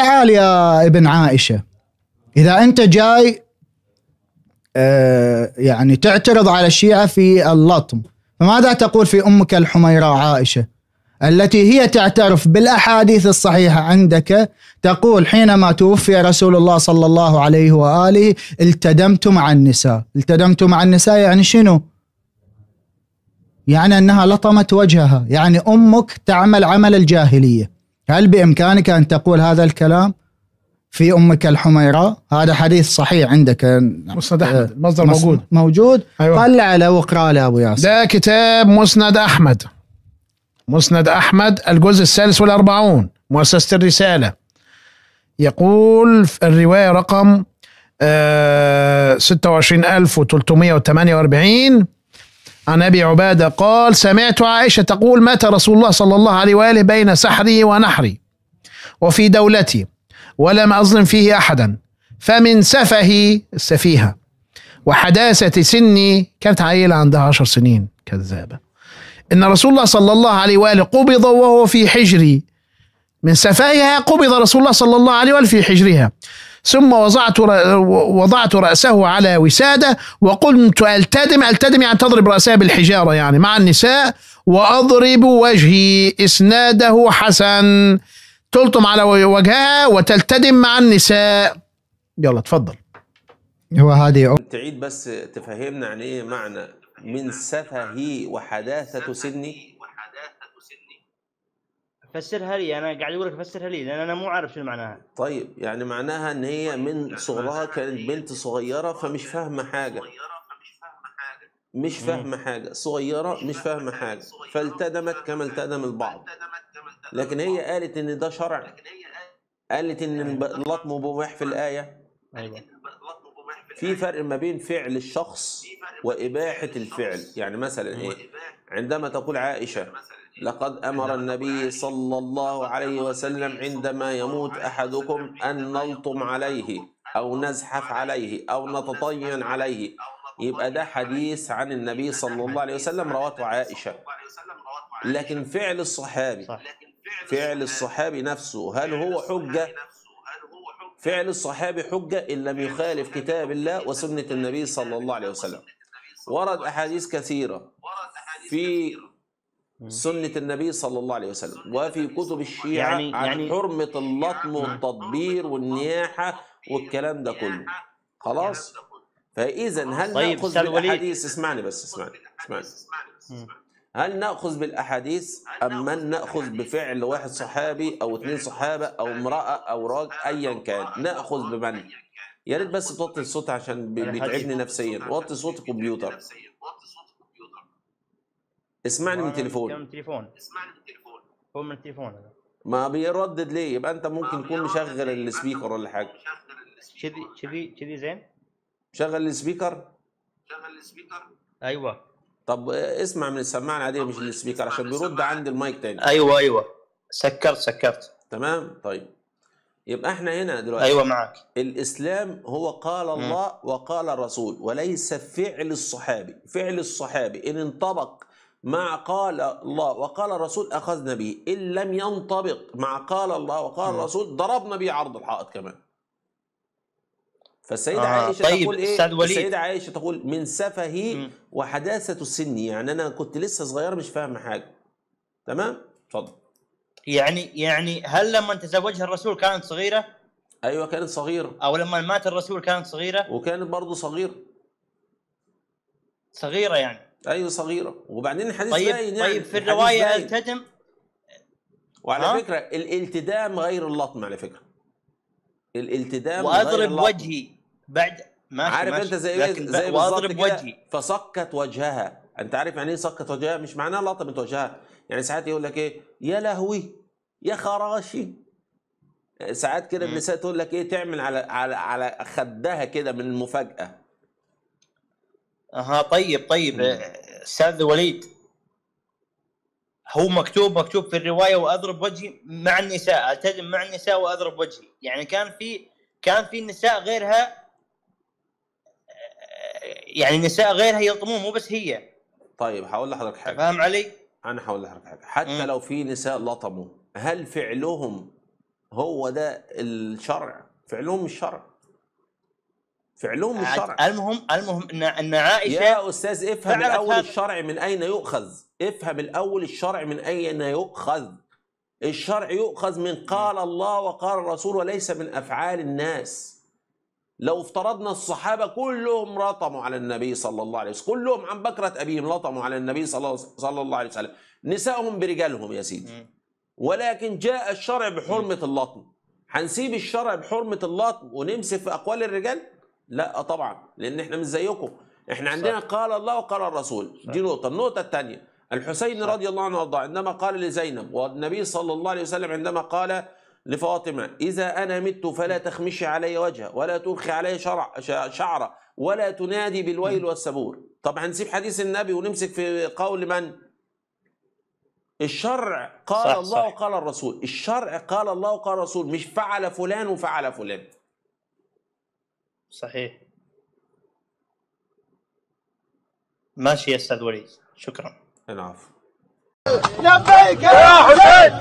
تعال يا ابن عائشة، إذا أنت جاي يعني تعترض على الشيعة في اللطم، فماذا تقول في أمك الحميراء عائشة التي هي تعترف بالأحاديث الصحيحة عندك، تقول حينما توفي رسول الله صلى الله عليه وآله التدمت مع النساء. التدمت مع النساء يعني شنو؟ يعني أنها لطمت وجهها، يعني أمك تعمل عمل الجاهلية. هل بإمكانك أن تقول هذا الكلام في أمك الحميراء؟ هذا حديث صحيح عندك مسند أحمد، المصدر موجود. أيوة. طلع له واقرأ له أبو ياسر. ده كتاب مسند أحمد، مسند أحمد الجزء 43 مؤسسة الرسالة. يقول الرواية رقم 26348 عن أبي عبادة قال: سمعت عائشة تقول: مات رسول الله صلى الله عليه وآله بين سحري ونحري وفي دولتي ولم أظلم فيه أحدا، فمن سفهي السفيهة وحداثة سني، كانت عائلة عندها 10 سنين كذابة، إن رسول الله صلى الله عليه وآله قبض وهو في حجري. من سفاهها قبض رسول الله صلى الله عليه وآله في حجرها، ثم وضعت رأسه على وسادة وقلت التدم يعني تضرب رأسها بالحجارة يعني مع النساء، وأضرب وجهي. إسناده حسن. تلطم على وجهها وتلتدم مع النساء. يلا تفضل. هو هذه تعيد بس تفهمنا عن ايه معنى من سفهي وحداثة سني. فسرها لي، انا قاعد اقول لك فسرها لي لان انا مو عارف شو معناها. طيب يعني معناها ان هي من صغرها كانت بنت صغيرة فمش فاهمة حاجة، مش فاهمة حاجة، صغيرة مش فاهمة حاجة، فالتدمت كما التدم البعض. لكن هي قالت ان ده شرع، قالت ان اللطم مباح في الآية. في فرق ما بين فعل الشخص وإباحة الفعل. يعني مثلا ايه؟ عندما تقول عائشة: لقد أمر النبي صلى الله عليه وسلم عندما يموت أحدكم أن نلطم عليه أو نزحف عليه أو نتطين عليه، يبقى ده حديث عن النبي صلى الله عليه وسلم رواته عائشة. لكن فعل الصحابي، فعل الصحابي نفسه هل هو حجة؟ فعل الصحابي حجة إن لم يخالف كتاب الله وسنة النبي صلى الله عليه وسلم. ورد أحاديث كثيرة في سنة النبي صلى الله عليه وسلم وفي كتب الشيعة عن حرمة اللطم والتطبير والنياحة والكلام ده كله. خلاص؟ فإذا هل نأخذ بالأحاديث؟ اسمعني بس، اسمعني. هل نأخذ بالأحاديث أم من نأخذ بفعل واحد صحابي أو 2 صحابة أو امرأة أو راجل أيا كان؟ نأخذ بمن؟ يا ريت بس توطي الصوت عشان بيتعبني نفسيا. وطي صوت الكمبيوتر. اسمعني من تليفون. من تليفون. هو من التليفون هذا. ما بيردد ليه؟ يبقى أنت ممكن تكون مشغل السبيكر ولا حاجة. كذي زين؟ شغل السبيكر؟ أيوة. طب اسمع من السماعة العادية مش السبيكر عشان بيرد عند المايك تاني. أيوة سكرت. تمام. طيب يبقى احنا هنا دلوقتي أيوة معك. الإسلام هو قال الله وقال الرسول وليس فعل الصحابي. فعل الصحابي إن انطبق مع قال الله وقال الرسول أخذنا به، إن لم ينطبق مع قال الله وقال الرسول ضربنا به عرض الحائط كمان. فالسيدة عائشة تقول ايه؟ السيدة عائشة تقول من سفهي وحداثة سني، يعني انا كنت لسه صغيرة مش فاهمة حاجة. تمام؟ اتفضل. يعني هل لما تزوجها الرسول كانت صغيرة؟ ايوه كانت صغيرة. او لما مات الرسول كانت صغيرة؟ وكانت برضه صغيرة يعني. ايوه صغيرة. وبعدين الحديث باين يعني. طيب في الرواية التدم. وعلى فكرة الالتدام غير اللطم على فكرة. الالتدام واضرب وجهي بعد ماشي. عارف انت زي بالظبط كده. فسكت وجهها. انت عارف يعني ايه سكت وجهها؟ مش معناها لطمت وجهها. يعني ساعات يقول لك ايه؟ يا لهوي، يا خراشي. ساعات كده النساء تقول لك ايه؟ تعمل على خدها كده من المفاجأة. طيب استاذ وليد، هو مكتوب في الرواية واضرب وجهي مع النساء، التزم مع النساء واضرب وجهي، يعني كان في نساء غيرها، يعني نساء غيرها يلطمون مو بس هي. طيب هقول لحضرتك حاجة. فاهم علي؟ انا هقول لحضرتك حاجة. حتى لو في نساء لطموا، هل فعلهم هو ده الشرع، فعلهم الشرع، فعلهم الشرع. المهم ان عائشه يا استاذ افهم الاول هذا. الشرع من اين يؤخذ، افهم الاول الشرع من اين يؤخذ. الشرع يؤخذ من قال الله وقال الرسول وليس من افعال الناس. لو افترضنا الصحابه كلهم رطموا على النبي صلى الله عليه وسلم، كلهم عن بكره ابيهم لطموا على النبي صلى الله عليه وسلم، نسائهم برجالهم يا سيدي، ولكن جاء الشرع بحرمه اللطم. هنسيب الشرع بحرمه اللطم ونمسك في اقوال الرجال؟ لا طبعا، لان احنا مش زيكم، احنا عندنا قال الله وقال الرسول. دي نقطه. النقطه الثانيه، الحسين رضي الله عنه وارضاه عندما قال لزينب، والنبي صلى الله عليه وسلم عندما قال لفاطمه اذا انا مت فلا تخمشي علي وجهه ولا ترخي علي شعره ولا تنادي بالويل والسبور. طب هنسيب حديث النبي ونمسك في قول من؟ الشرع قال الله وقال الرسول، الشرع قال الله وقال الرسول، مش فعل فلان وفعل فلان. صحيح. ماشي يا استاذ وليد، شكرا. العفو. لبيك يا حسين.